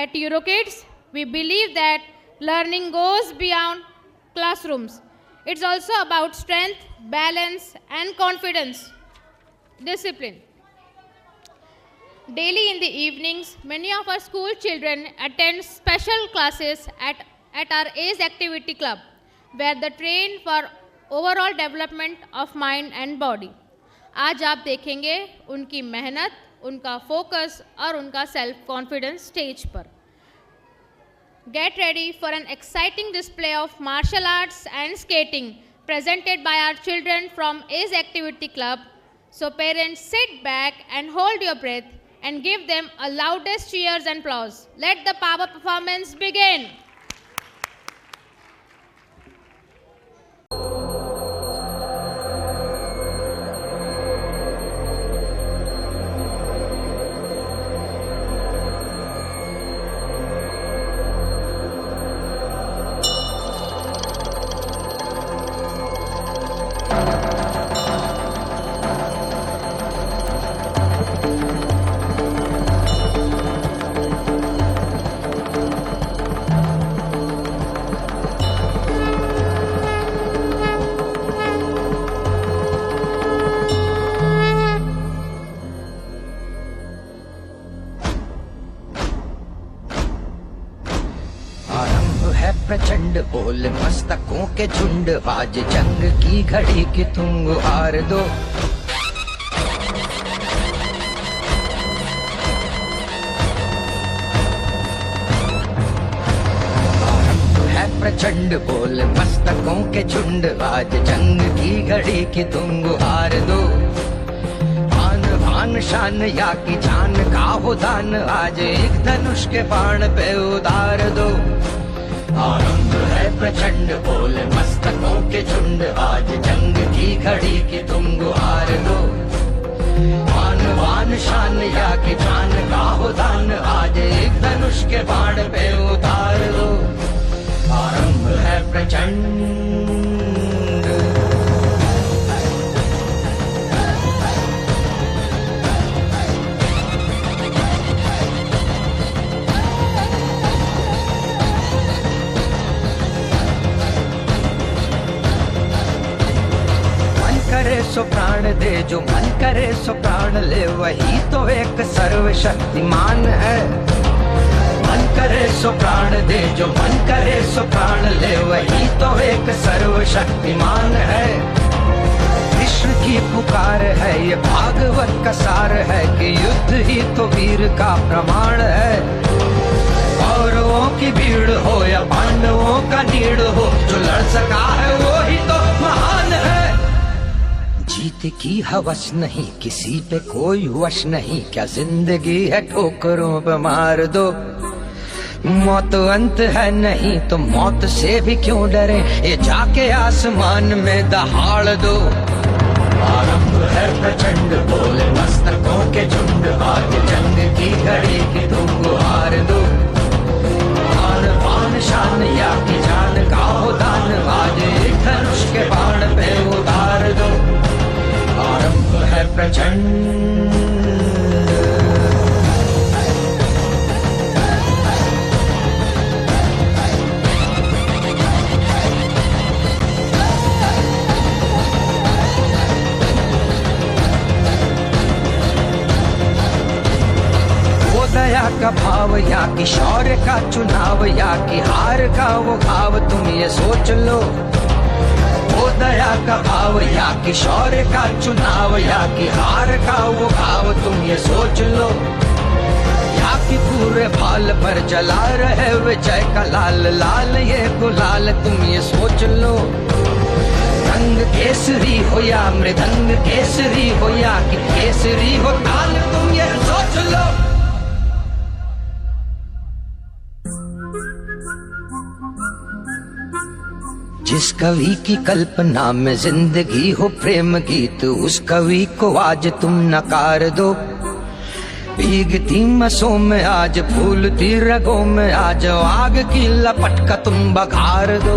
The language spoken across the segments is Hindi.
At Eurokids, we believe that learning goes beyond classrooms. It's also about strength, balance, and confidence, discipline. Daily in the evenings, many of our school children attend special classes at our ACE Activity Club, where they train for overall development of mind and body. आज आप देखेंगे उनकी मेहनत, उनका फोकस और उनका सेल्फ कॉन्फिडेंस स्टेज पर. Get ready for an exciting display of martial arts and skating presented by our children from ACE Activity Club. So parents, sit back and hold your breath and give them a loudest cheers and applause. Let the power performance begin. प्रचंड बोल मस्तकों के झुंड, आज जंग की घड़ी की तुम गुहार दो. आरंभ है प्रचंड बोल मस्तकों के झुंड, आज जंग की घड़ी की तुम गुहार दो. आन भान शान या की जान का हो दान, आज एक धनुष के बाण पे उतार दो. आरंभ है प्रचंड बोल मस्तकों के झुंड, आज जंग की घड़ी की तुम गुहार दो. मान वान शान या कि जान का हो दान, आज एक धनुष के बाण पे उतार दो. आरंभ है प्रचंड. करे सो प्राण दे, जो मन करे सो प्राण ले, वही तो एक सर्वशक्तिमान है. मन करे सो प्राण दे, जो मन करे सो प्राण ले, वही तो एक सर्वशक्तिमान है. कृष्ण की पुकार है, ये भागवत का सार है कि युद्ध ही तो वीर का प्रमाण है. कौरवों की भीड़ हो या पांडवों का नीड़ हो, जो लड़ सका है वो ही तो महान है. जीत की हवस नहीं, किसी पे कोई वश नहीं, क्या जिंदगी है ठोकरों पे मार दो. मौत अंत है नहीं तो मौत से भी क्यों डरे, ये जाके आसमान में दहाड़ दो. आरंभ है प्रचंड बोल मस्तकों के झुंड, आज जंग की घड़ी की तुम गुहार दो. आन बान शान या की जान का हो दान, आज एक धनुष के बाण पे उतार दो. आरंभ है प्रचंड. वो दया का भाव या कि शौर्य का चुनाव, या कि हार का वो भाव, तुम ये सोच लो. वो दया का भाव या कि शौर्य का चुनाव, या कि हार का वो भाव, तुम ये सोच लो. या कि पूरे भाल पर जला रहे विजय का लाल लाल ये गुलाल, तुम ये सोच लो. रंग केसरी हो या मृदंग केसरी हो, या कि केसरी हो ताल, तुम ये सोच लो. जिस कवि की कल्पना में जिंदगी हो प्रेम गीत, उस कवि को आज तुम नकार दो. भीगती मसों में आज, फूलती रगों में आज, आग की लपट का तुम बघार दो.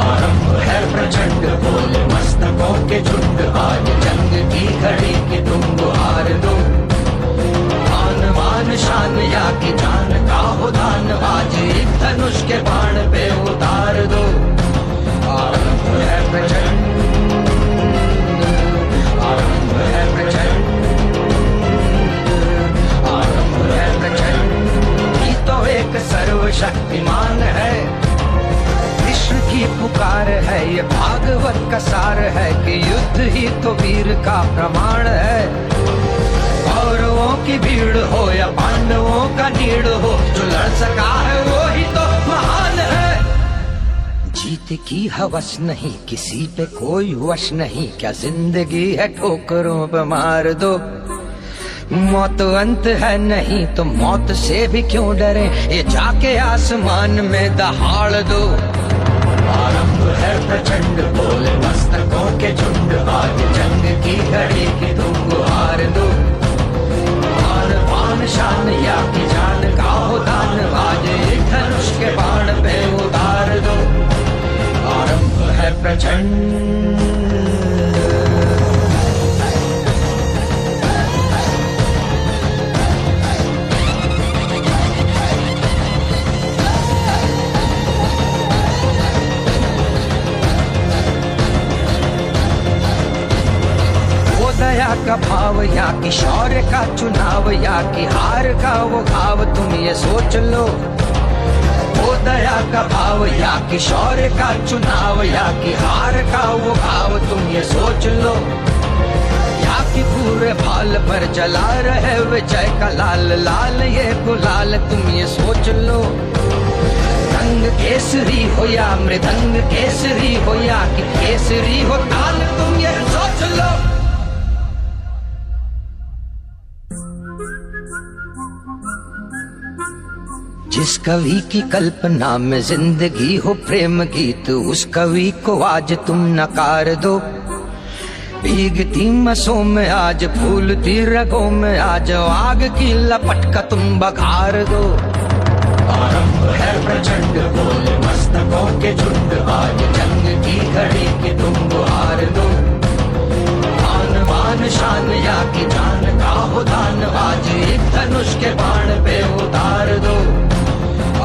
आरंभ है प्रचंड बोल मस्तकों के झुंड, आज जंग की घड़ी की तुम गुहार दो. आन बान शान या की जान का सर्वशक्तिमान है। कृष्ण की पुकार है, ये भागवत का सार है कि युद्ध ही तो वीर का प्रमाण है। कौरवों की भीड़ हो या पांडवों का नीड़ हो, जो लड़ सका है वो ही तो महान है। जीत की हवस नहीं, किसी पे कोई वश नहीं, क्या जिंदगी है ठोकरों पे मार दो। मौत अंत है नहीं तो मौत से भी क्यों डरे, ये जाके आसमान में दहाड़ दो। आरंभ है प्रचंड बोले मस्तकों के झुंड, आज जंग की घड़ी की तुम गुहार दो। आन बान शान या की जान का हो दान, आज एक धनुष के बाण पे उतार दो। आरंभ है प्रचंड। दया का भाव या कि शौर्य का चुनाव, या कि हार का वो घाव, तुम ये सोच लो। वो दया का भाव या कि शौर्य का चुनाव, या कि हार का वो घाव, तुम ये सोच लो। या कि पूरे भाल पर जला रहे विजय का लाल लाल ये गुलाल, तुम ये सोच लो। रंग केसरी हो या मृदंग केसरी हो, या कि केसरी हो ताल, तुम ये सोच लो। जिस कवि की कल्पना में जिंदगी हो प्रेम गीत, उस कवि को आज तुम नकार दो। भीगती मसों में आज फूलती रगों में आज, आग की लपट का तुम बघार दो। आरंभ है प्रचंड बोले मस्तकों के झुंड, आज जंग की घड़ी की तुम गुहार दो। आन बान शान या की जान का हो दान, आज एक धनुष के बाण पे उतार दो।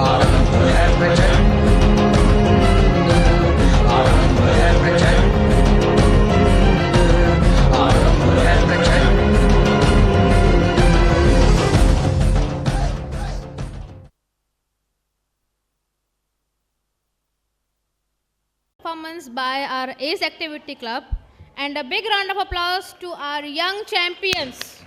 आरंभ है प्रचंड, आरंभ है प्रचंड, आरंभ है प्रचंड। Performance by our ACE Activity Club, and a big round of applause to our young champions.